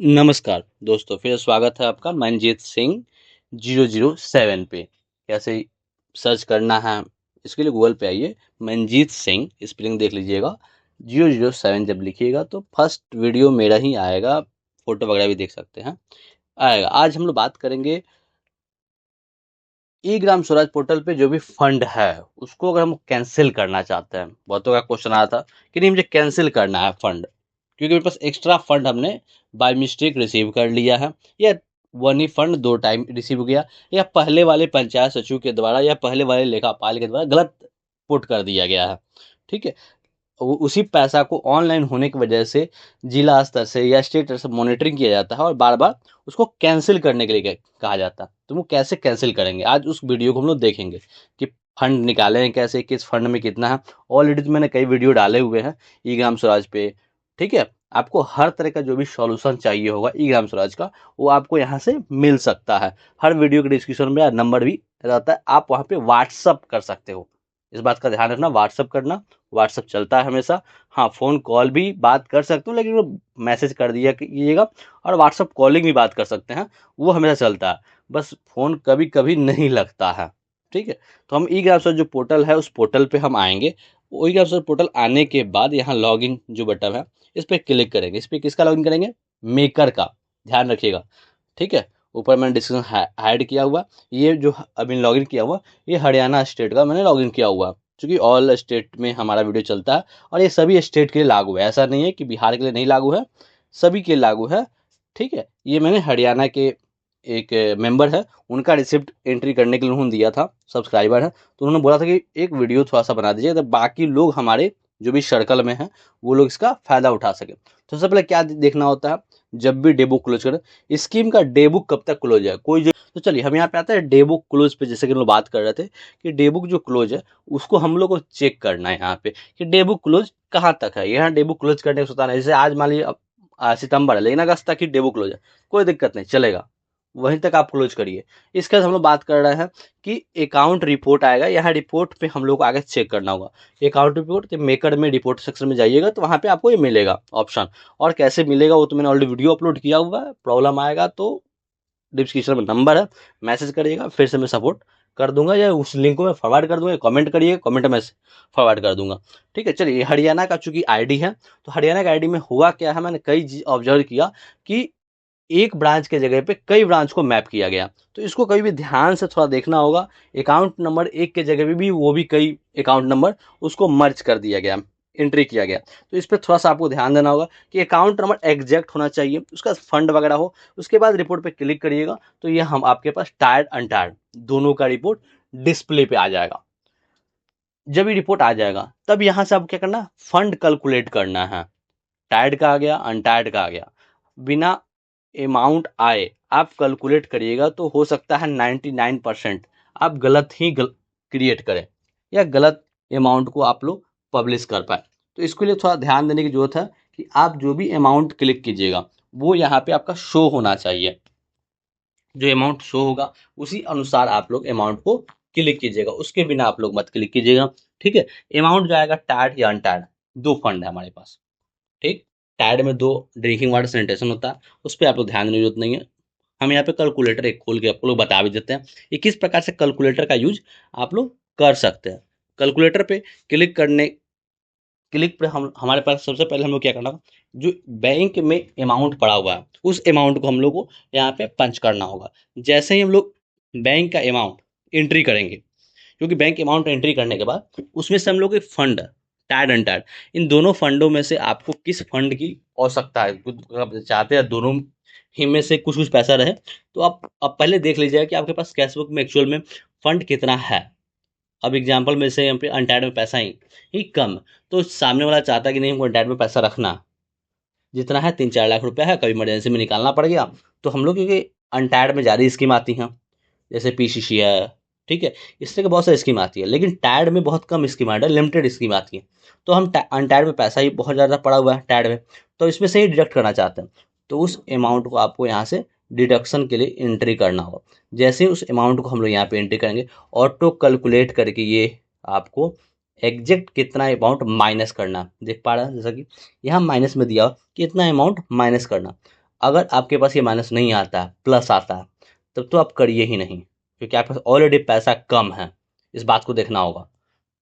नमस्कार दोस्तों, फिर स्वागत है आपका मनजीत सिंह 007 पे। कैसे सर्च करना है इसके लिए गूगल पे आइए, मनजीत सिंह स्पेलिंग देख लीजिएगा। 007 जब लिखिएगा तो फर्स्ट वीडियो मेरा ही आएगा, फोटो वगैरह भी देख सकते हैं आएगा। आज हम लोग बात करेंगे ई ग्राम स्वराज पोर्टल पे जो भी फंड है उसको अगर हम कैंसिल करना चाहते हैं। बहुतों का क्वेश्चन आया था कि नहीं मुझे कैंसिल करना है फंड, क्योंकि मेरे पास एक्स्ट्रा फंड हमने बाय मिस्टेक रिसीव कर लिया है, या वन ही फंड दो टाइम रिसीव हो गया, या पहले वाले पंचायत सचिव के द्वारा या पहले वाले लेखापाल के द्वारा गलत पुट कर दिया गया है। ठीक है, उसी पैसा को ऑनलाइन होने की वजह से जिला स्तर से या स्टेट स्तर से मॉनिटरिंग किया जाता है और बार बार उसको कैंसिल करने के लिए कहा जाता है। तो वो कैसे कैंसिल करेंगे, आज उस वीडियो को हम लोग देखेंगे कि फंड निकालें कैसे, किस फंड में कितना है। ऑलरेडी तो मैंने कई वीडियो डाले हुए हैं ई ग्राम स्वराज पे। ठीक है, आपको हर तरह का जो भी सॉल्यूशन चाहिए होगा ई ग्राम स्वराज का, वो आपको यहाँ से मिल सकता है। हर वीडियो के डिस्क्रिप्शन में नंबर भी रहता है, आप वहाँ पे व्हाट्सअप कर सकते हो। इस बात का ध्यान रखना, व्हाट्सअप करना, व्हाट्सअप चलता है हमेशा। हाँ, फ़ोन कॉल भी बात कर सकते हो, लेकिन वो मैसेज कर दिया कीजिएगा। और व्हाट्सअप कॉलिंग भी बात कर सकते हैं, वो हमेशा चलता है। बस फ़ोन कभी कभी नहीं लगता है। ठीक है, तो हम ई ग्राम स्वराज जो पोर्टल है उस पोर्टल पे हम आएंगे। वो ई ग्राम स्वराज पोर्टल आने के बाद यहाँ लॉगिन जो बटन है इस पर क्लिक करेंगे। इस पर किसका लॉगिन करेंगे? मेकर का, ध्यान रखिएगा। ठीक है, ऊपर मैंने डिस्क्रिप्शन हाइड किया हुआ, ये जो अभी लॉगिन किया हुआ ये हरियाणा स्टेट का मैंने लॉगिन किया हुआ, क्योंकि ऑल स्टेट में हमारा वीडियो चलता है और ये सभी स्टेट के लिए लागू है। ऐसा नहीं है कि बिहार के लिए नहीं लागू है, सभी के लिए लागू है। ठीक है, ये मैंने हरियाणा के एक मेंबर है, उनका रिसिप्ट एंट्री करने के लिए उन्होंने दिया था, सब्सक्राइबर है, तो उन्होंने बोला था कि एक वीडियो थोड़ा सा बना दीजिए तो बाकी लोग हमारे जो भी सर्कल में हैं वो लोग इसका फ़ायदा उठा सकें। तो सबसे पहले क्या देखना होता है, जब भी डेबुक क्लोज करें, स्कीम का डेबुक कब तक क्लोज है कोई जो। तो चलिए हम यहाँ पे आते हैं डेबुक क्लोज पे। जैसे कि हम लोग बात कर रहे थे कि डेबुक जो क्लोज है उसको हम लोग को चेक करना है यहाँ पे कि डेबुक क्लोज कहाँ तक है। यहाँ डेबुक क्लोज करने का सोचता है, जैसे आज मान लीजिए सितंबर है लेकिन अगस्त तक ही डेबुक क्लोज है, कोई दिक्कत नहीं, चलेगा, वहीं तक आप क्लोज करिए। इसके बाद हम लोग बात कर रहे हैं कि अकाउंट रिपोर्ट आएगा, यहाँ रिपोर्ट पे हम लोग को आगे चेक करना होगा। अकाउंट रिपोर्ट के मेकर में रिपोर्ट सेक्शन में जाइएगा तो वहाँ पे आपको ये मिलेगा ऑप्शन। और कैसे मिलेगा वो तो मैंने ऑलरेडी वीडियो अपलोड किया हुआ है। प्रॉब्लम आएगा तो डिस्क्रिप्शन में नंबर है, मैसेज करिएगा, फिर से मैं सपोर्ट कर दूंगा, या उस लिंक को मैं फॉरवर्ड कर दूंगा, कमेंट करिए, कमेंट में फॉरवर्ड कर दूंगा। ठीक है, चलिए हरियाणा का चूंकि आईडी है, तो हरियाणा का आईडी में हुआ क्या है, मैंने कई चीज ऑब्जर्व किया कि एक ब्रांच के जगह पे कई ब्रांच को मैप किया गया। तो इसको कभी भी ध्यान से थोड़ा देखना होगा। अकाउंट नंबर एक के जगह पे भी वो भी कई अकाउंट नंबर उसको मर्ज कर दिया गया, एंट्री किया गया। तो इस पर थोड़ा सा आपको ध्यान देना होगा कि अकाउंट नंबर एग्जैक्ट होना चाहिए, उसका फंड वगैरह हो। उसके बाद रिपोर्ट पे क्लिक करिएगा तो ये हम आपके पास टायर्ड अनटायर्ड दोनों का रिपोर्ट डिस्प्ले पे आ जाएगा। जब ये रिपोर्ट आ जाएगा तब यहाँ से आपको क्या करना है, फंड कैलकुलेट करना है। टायर्ड का आ गया, अनटायर्ड का आ गया, बिना अमाउंट आए आप कैलकुलेट करिएगा तो हो सकता है 99% आप गलत ही क्रिएट करें या गलत अमाउंट को आप लोग पब्लिश कर पाए। तो इसके लिए थोड़ा ध्यान देने की जरूरत है कि आप जो भी अमाउंट क्लिक कीजिएगा वो यहाँ पे आपका शो होना चाहिए। जो अमाउंट शो होगा उसी अनुसार आप लोग अमाउंट को क्लिक कीजिएगा, उसके बिना आप लोग मत क्लिक कीजिएगा। ठीक है, अमाउंट जो आएगा टायर्ड या अनटायर्ड, दो फंड है हमारे पास। ठीक, टायर्ड में दो ड्रिंकिंग वाटर सैनिटेशन होता है, उस पर आप लोग ध्यान देने की जरूरत नहीं है। हम यहाँ पे कैलकुलेटर एक खोल के आप लोग बता भी देते हैं कि किस प्रकार से कैलकुलेटर का यूज आप लोग कर सकते हैं। कैलकुलेटर पे क्लिक पे हम हमारे पास सबसे पहले हम लोग क्या करना होगा, जो बैंक में अमाउंट पड़ा हुआ है उस अमाउंट को हम लोग को यहाँ पे पंच करना होगा। जैसे ही हम लोग बैंक का अमाउंट एंट्री करेंगे, क्योंकि बैंक अमाउंट एंट्री करने के बाद उसमें से हम लोग के फंड टायर्ड अनटायर्ड, इन दोनों फंडों में से आपको किस फंड की आवश्यकता है, आप चाहते हैं दोनों ही में से कुछ कुछ पैसा रहे, तो आप पहले देख लीजिएगा कि आपके पास कैशबुक में एक्चुअल में फंड कितना है। अब एग्जाम्पल में से यहाँ पे अनटायर्ड में पैसा ही कम, तो सामने वाला चाहता है कि नहीं हमको अनटायर्ड में पैसा रखना, जितना है 3-4 लाख रुपया है, कभी इमरजेंसी में निकालना पड़ गया। तो हम लोग क्योंकि अनटायर्ड में ज़्यादा स्कीम आती हैं, जैसे पीसीसी है, ठीक है, इस तरह की बहुत सारी स्कीम आती है, लेकिन टायर्ड में बहुत कम स्कीम आती है, लिमिटेड स्कीम आती है। तो हम अनटायर्ड में पैसा ही बहुत ज़्यादा पड़ा हुआ है टायर्ड में, तो इसमें से ही डिडक्ट करना चाहते हैं। तो उस अमाउंट को आपको यहाँ से डिडक्शन के लिए एंट्री करना होगा। जैसे ही उस अमाउंट को हम लोग यहाँ पे एंट्री करेंगे, ऑटो कैलकुलेट करके ये आपको एग्जैक्ट कितना अमाउंट माइनस करना देख पा रहे हैं, जैसा कि यहाँ माइनस में दिया हो कि इतना अमाउंट माइनस करना। अगर आपके पास ये माइनस नहीं आता है, प्लस आता है, तब तो आप करिए ही नहीं, क्योंकि आपके पास ऑलरेडी पैसा कम है। इस बात को देखना होगा,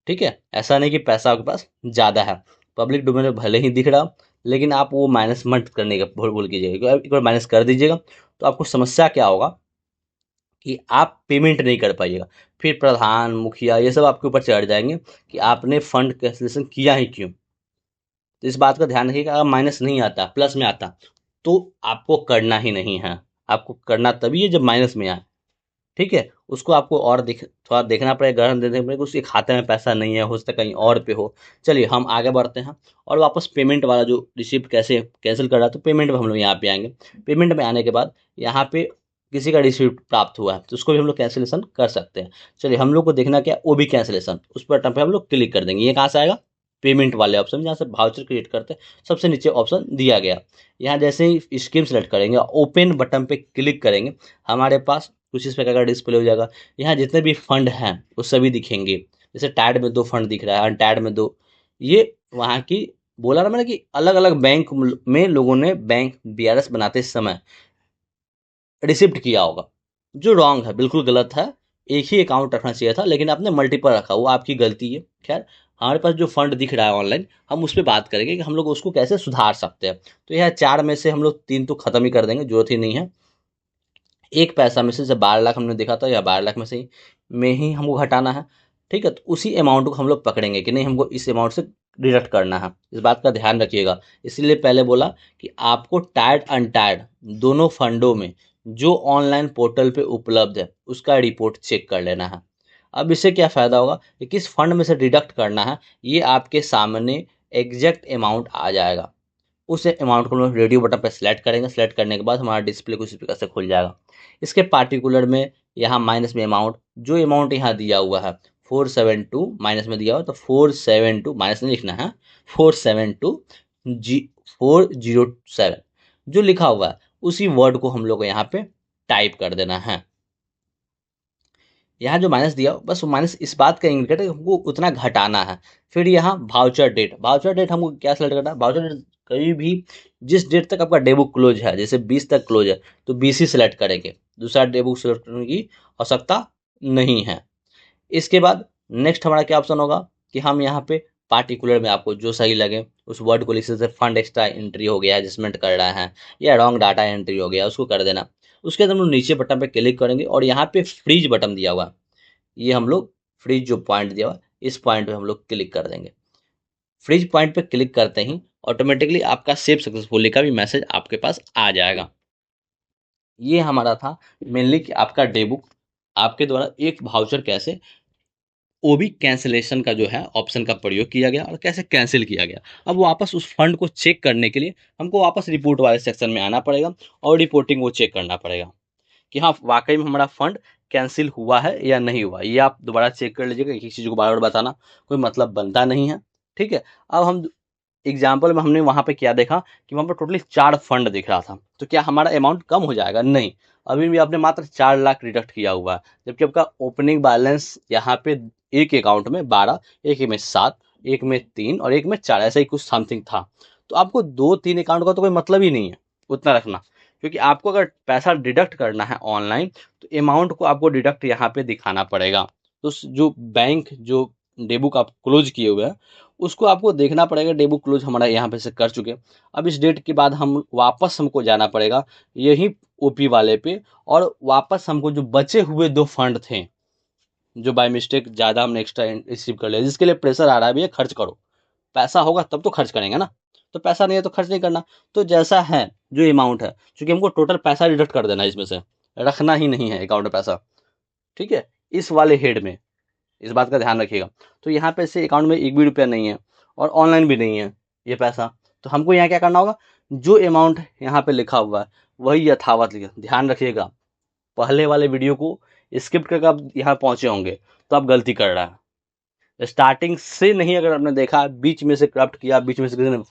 ठीक है। ऐसा नहीं कि पैसा आपके पास ज़्यादा है, पब्लिक डोमेन में भले ही दिख रहा, लेकिन आप वो माइनस मत करने का भूल कीजिएगा। एक बार माइनस कर दीजिएगा तो आपको समस्या क्या होगा कि आप पेमेंट नहीं कर पाइएगा। फिर प्रधान, मुखिया ये सब आपके ऊपर चढ़ जाएंगे कि आपने फंड कैंसिलेशन किया ही क्यों। तो इस बात का ध्यान रखिएगा, अगर माइनस नहीं आता, प्लस में आता, तो आपको करना ही नहीं है। आपको करना तभी है जब माइनस में आए, ठीक है। उसको आपको और थोड़ा देखना पड़ेगा, गढ़ देखना पड़ेगा, उसके खाते में पैसा नहीं है, हो सकता है कहीं और पे हो। चलिए हम आगे बढ़ते हैं और वापस पेमेंट वाला जो रिसिप्ट कैसे कैंसिल कर रहा है, तो पेमेंट में हम लोग यहाँ पे आएंगे। पेमेंट में आने के बाद यहाँ पे किसी का रिसिप्ट प्राप्त हुआ है तो उसको भी हम लोग कैंसिलेशन कर सकते हैं। चलिए हम लोग को देखना क्या, वो भी कैंसिलेशन, उस बटन पे हम लोग क्लिक कर देंगे। ये कहाँ से आएगा, पेमेंट वाले ऑप्शन, जहाँ से भाउचर क्रिएट करते हैं सबसे नीचे ऑप्शन दिया गया। यहाँ जैसे ही स्कीम सेलेक्ट करेंगे, ओपन बटन पे क्लिक करेंगे, हमारे पास कुछ इस प्रकार का डिस्प्ले हो जाएगा। यहाँ जितने भी फंड हैं वो सभी दिखेंगे। जैसे टैड में 2 फंड दिख रहा है, अनटैड में 2। ये वहाँ की बोला ना मैंने कि अलग अलग बैंक में लोगों ने बैंक बीआरएस बनाते समय रिसिप्ट किया होगा, जो रॉन्ग है, बिल्कुल गलत है। एक ही अकाउंट रखना चाहिए था, लेकिन आपने मल्टीपल रखा, वो आपकी गलती है। खैर, हमारे पास जो फंड दिख रहा है ऑनलाइन, हम उस पर बात करेंगे कि हम लोग उसको कैसे सुधार सकते हैं। तो यह 4 में से हम लोग 3 तो खत्म ही कर देंगे, जरूरत ही नहीं है। एक पैसा में से जब 12 लाख हमने देखा था, या 12 लाख में ही हमको घटाना है, ठीक है। तो उसी अमाउंट को हम लोग पकड़ेंगे कि नहीं, हमको इस अमाउंट से डिडक्ट करना है। इस बात का ध्यान रखिएगा। इसीलिए पहले बोला कि आपको टायर्ड अनटायर्ड दोनों फंडों में जो ऑनलाइन पोर्टल पे उपलब्ध है उसका रिपोर्ट चेक कर लेना है। अब इससे क्या फ़ायदा होगा कि किस फंड में से डिडक्ट करना है, ये आपके सामने एग्जैक्ट अमाउंट आ जाएगा। उस अमाउंट को हम लोग रेडियो बटन पर सेलेक्ट करेंगे। सेलेक्ट करने के बाद हमारा डिस्प्ले कुछ इस प्रकार से खुल जाएगा। इसके पार्टिकुलर में यहाँ माइनस में अमाउंट, जो अमाउंट यहाँ दिया हुआ है 472, माइनस में दिया हुआ तो 472, माइनस नहीं लिखना है, 407 जो लिखा हुआ है उसी वर्ड को हम लोग को यहाँ पे टाइप कर देना है। यहाँ जो माइनस दिया बस वो माइनस इस बात का इंडिकेटर हमको उतना घटाना है। फिर यहाँ भाउचर डेट, भाउचर डेट हमको क्या सेलेक्ट करना है, भाउचर डेट कहीं भी जिस डेट तक आपका डे बुक क्लोज है, जैसे 20 तक क्लोज है तो 20 ही सिलेक्ट करेंगे, दूसरा डे बुक सेलेक्ट करने की आवश्यकता नहीं है। इसके बाद नेक्स्ट हमारा क्या ऑप्शन होगा कि हम यहाँ पे पार्टिकुलर में आपको जो सही लगे उस वर्ड को लिख सकते, फंड एक्स्ट्रा एंट्री हो गया, एडजस्टमेंट कर रहा है, या रॉन्ग डाटा एंट्री हो गया, उसको कर देना। उसके बाद हम लोग नीचे बटन पे क्लिक करेंगे और यहाँ पे फ्रीज बटन दिया हुआ है, ये हम लोग फ्रीज जो पॉइंट दिया हुआ है इस पॉइंट पे हम लोग क्लिक कर देंगे। फ्रीज पॉइंट पे क्लिक करते ही ऑटोमेटिकली आपका सेव सक्सेसफुली का भी मैसेज आपके पास आ जाएगा। ये हमारा था मेनली कि आपका डे बुक आपके द्वारा एक भाउचर कैसे, वो भी कैंसिलेशन का जो है ऑप्शन का प्रयोग किया गया और कैसे कैंसिल किया गया। अब वापस उस फंड को चेक करने के लिए हमको वापस रिपोर्ट वाले सेक्शन में आना पड़ेगा और रिपोर्टिंग वो चेक करना पड़ेगा कि हाँ वाकई में हमारा फंड कैंसिल हुआ है या नहीं हुआ। ये आप दोबारा चेक कर लीजिएगा, एक चीज़ को बार बार बताना कोई मतलब बनता नहीं है, ठीक है। अब हम एग्जाम्पल में हमने वहाँ पे क्या देखा कि वहाँ पर टोटली 4 फंड दिख रहा था, तो क्या हमारा अमाउंट कम हो जाएगा, नहीं। अभी भी आपने मात्र 4 लाख डिडक्ट किया हुआ है, जबकि आपका ओपनिंग बैलेंस यहाँ पे एक अकाउंट में 12, एक में 7, एक में 3 और एक में 4, ऐसा ही कुछ समथिंग था। तो आपको 2-3 अकाउंट का तो कोई मतलब ही नहीं है उतना रखना, क्योंकि आपको अगर पैसा डिडक्ट करना है ऑनलाइन तो अमाउंट को आपको डिडक्ट यहाँ पे दिखाना पड़ेगा। तो जो बैंक जो डेबुक आप क्लोज किए हुए हैं उसको आपको देखना पड़ेगा। डेबुक क्लोज हमारा यहाँ पे से कर चुके, अब इस डेट के बाद हम वापस हमको जाना पड़ेगा यही ओपी वाले पे, और वापस हमको जो बचे हुए 2 फंड थे जो बाय मिस्टेक ज़्यादा हमने एक्स्ट्रा रिसीव कर लिया, जिसके लिए प्रेशर आ रहा है भैया खर्च करो, पैसा होगा तब तो खर्च करेंगे ना, तो पैसा नहीं है तो खर्च नहीं करना। तो जैसा है जो अमाउंट है, क्योंकि हमको टोटल पैसा डिडक्ट कर देना है, इसमें से रखना ही नहीं है अकाउंट में पैसा, ठीक है। इस वाले हेड में इस बात का ध्यान रखिएगा। तो यहाँ पे से अकाउंट में एक भी रुपया नहीं है और ऑनलाइन भी नहीं है ये पैसा, तो हमको यहाँ क्या करना होगा, जो अमाउंट यहाँ पे लिखा हुआ है वही यथावत लिखा। ध्यान रखिएगा, पहले वाले वीडियो को स्किप करके आप यहाँ पहुँचे होंगे तो आप गलती कर रहे हैं। स्टार्टिंग से नहीं अगर आपने देखा, बीच में से करप्ट किया, बीच में से किसी ने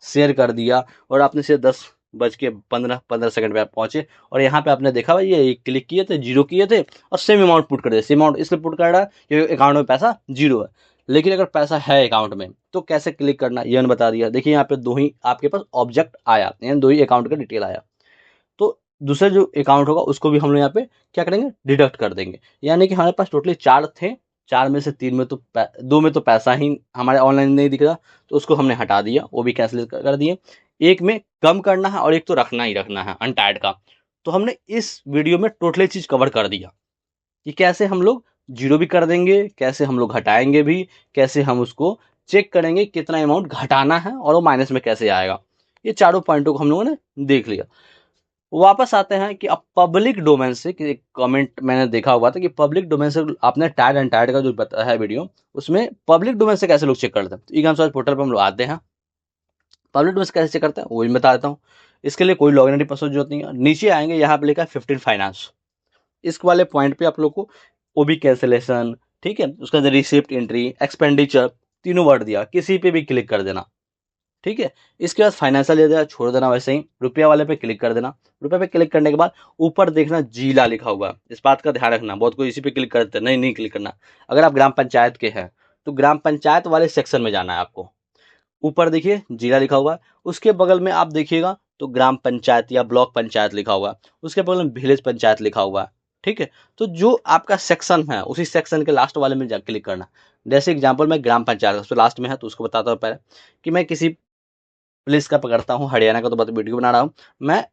शेयर कर दिया और आपने से 10:15 सेकंड पे आप पहुंचे और यहाँ पे आपने देखा भाई ये क्लिक किए थे, 0 किए थे और सेम अमाउंट पुट कर दिया। सेम अमाउंट इसलिए पुट कर रहा है क्योंकि अकाउंट में पैसा 0 है, लेकिन अगर पैसा है अकाउंट में तो कैसे क्लिक करना ये बता दिया। देखिए यहाँ पे 2 ही आपके पास ऑब्जेक्ट आया, यानी 2 ही अकाउंट का डिटेल आया। दूसरा जो अकाउंट होगा उसको भी हम लोग यहाँ पे क्या करेंगे, डिडक्ट कर देंगे। यानी कि हमारे पास टोटली 4 थे, 4 में से 3 में तो 2 में तो पैसा ही हमारे ऑनलाइन नहीं दिख रहा, तो उसको हमने हटा दिया, वो भी कैंसिल कर दिए। एक में कम करना है और एक तो रखना ही रखना है अनटायर्ड का। तो हमने इस वीडियो में टोटली चीज़ कवर कर दिया कि कैसे हम लोग जीरो भी कर देंगे, कैसे हम लोग घटाएंगे भी, कैसे हम उसको चेक करेंगे कितना अमाउंट घटाना है और वो माइनस में कैसे आएगा। ये चारों पॉइंटों को हम लोगों ने देख लिया। वापस आते हैं कि अब पब्लिक डोमेन से, कि एक कमेंट मैंने देखा हुआ था कि पब्लिक डोमेन से आपने टायर्ड एंड टायर्ड का जो बताया है वीडियो, उसमें पब्लिक डोमेन से कैसे लोग चेक करते हैं। तो ई सर्च पोर्टल पर हम लोग आते हैं, पब्लिक डोमेन से कैसे चेक करते हैं वो भी बता देता हूँ। इसके लिए कोई लॉगिन आईडी पासवर्ड जरूरत नहीं है। नीचे आएंगे, यहाँ पे लिखा है 15 फाइनेंस, इस वाले पॉइंट पे आप लोग को ओबी कैंसिलेशन, ठीक है, उसका रिसिप्ट एंट्री, एक्सपेंडिचर, तीनों वर्ड दिया, किसी पे भी क्लिक कर देना, ठीक है। इसके बाद फाइनेंशियल एरिया छोड़ देना, वैसे ही रुपया वाले पे क्लिक कर देना। रुपये पे क्लिक करने के बाद ऊपर देखना जिला लिखा हुआ, इस बात का ध्यान रखना, बहुत कोई इसी पे क्लिक करते हैं, नहीं नहीं क्लिक करना। अगर आप ग्राम पंचायत के हैं तो ग्राम पंचायत वाले सेक्शन में जाना है आपको। ऊपर देखिए जिला लिखा हुआ है, उसके बगल में आप देखिएगा तो ग्राम पंचायत या ब्लॉक पंचायत लिखा हुआ है, उसके बगल में विलेज पंचायत लिखा हुआ है, ठीक है। तो जो आपका सेक्शन है उसी सेक्शन के लास्ट वाले में जा क्लिक करना। जैसे एग्जांपल मैं ग्राम पंचायत तो लास्ट में है, तो उसको बताता हूँ पहले कि मैं किसी प्लेस का पकड़ता हूँ, हरियाणा का तो बस वीडियो बना रहा हूँ मैं,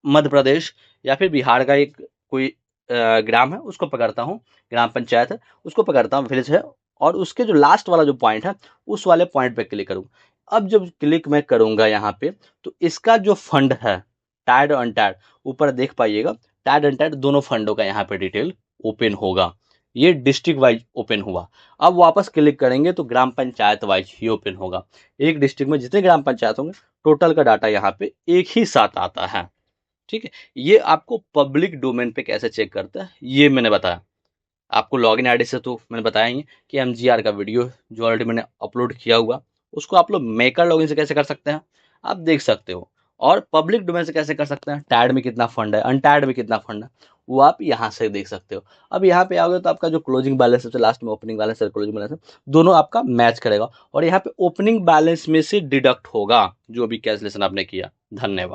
मध्य प्रदेश या फिर बिहार का एक कोई ग्राम है उसको पकड़ता हूँ, ग्राम पंचायत है उसको पकड़ता हूँ, विलेज है, और उसके जो लास्ट वाला जो पॉइंट है उस वाले पॉइंट पे क्लिक करूँ। अब जब क्लिक मैं करूँगा यहाँ पे, तो इसका जो फंड है टायर्ड और अनटायर्ड, ऊपर देख पाइएगा टायर्ड अनटायर्ड दोनों फंडों का यहाँ पे डिटेल ओपन होगा। ये डिस्ट्रिक्ट वाइज ओपन हुआ। अब वापस क्लिक करेंगे तो ग्राम पंचायत वाइज ही ओपन होगा। एक डिस्ट्रिक्ट में जितने ग्राम पंचायत होंगे टोटल का डाटा यहाँ पे एक ही साथ आता है, ठीक है। ये आपको पब्लिक डोमेन पे कैसे चेक करता है ये मैंने बताया। आपको लॉगिन आईडी से तो मैंने बताया ही कि एमजीआर का वीडियो जो ऑलरेडी मैंने अपलोड किया हुआ, उसको आप लोग मेकर लॉगिन से कैसे कर सकते हैं आप देख सकते हो। और पब्लिक डोमेन से कैसे कर सकते हैं, टायर्ड में कितना फंड है, अनटायर्ड में कितना फंड है, वो आप यहाँ से देख सकते हो। अब यहाँ पे आओगे तो आपका जो क्लोजिंग बैलेंस सबसे लास्ट में ओपनिंग बैलेंस है, क्लोजिंग बैलेंस है, दोनों आपका मैच करेगा और यहाँ पे ओपनिंग बैलेंस में से डिडक्ट होगा जो भी कैंसिलेशन आपने किया। धन्यवाद।